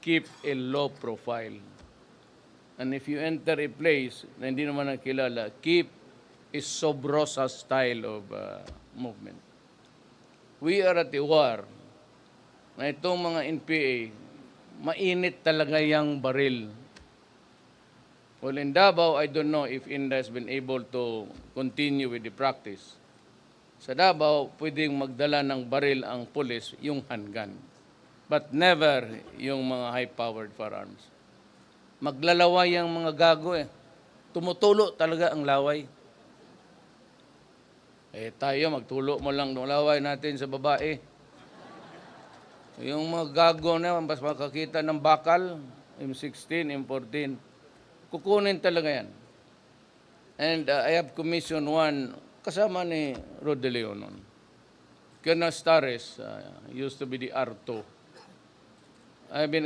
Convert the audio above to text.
keep a low profile. And if you enter a place na hindi naman nakilala, keep a Sobrosa style of movement. We are at a war na itong mga NPA, mainit talaga yung baril. Well, in Davao, I don't know if Inda has been able to continue with the practice. Sa Davao, pwedeng magdala ng baril ang pulis, yung handgun. But never yung mga high-powered firearms. Maglalaway ang mga gago eh. Tumutulo talaga ang laway. Eh tayo, magtulo mo lang ng laway natin sa babae. Yung mga gago na, mas makakita ng bakal, M16, M14, kukunin talaga yan. And I have commissioned one, kasama ni Rod De Leon. Colonel Stares used to be the R2. I've been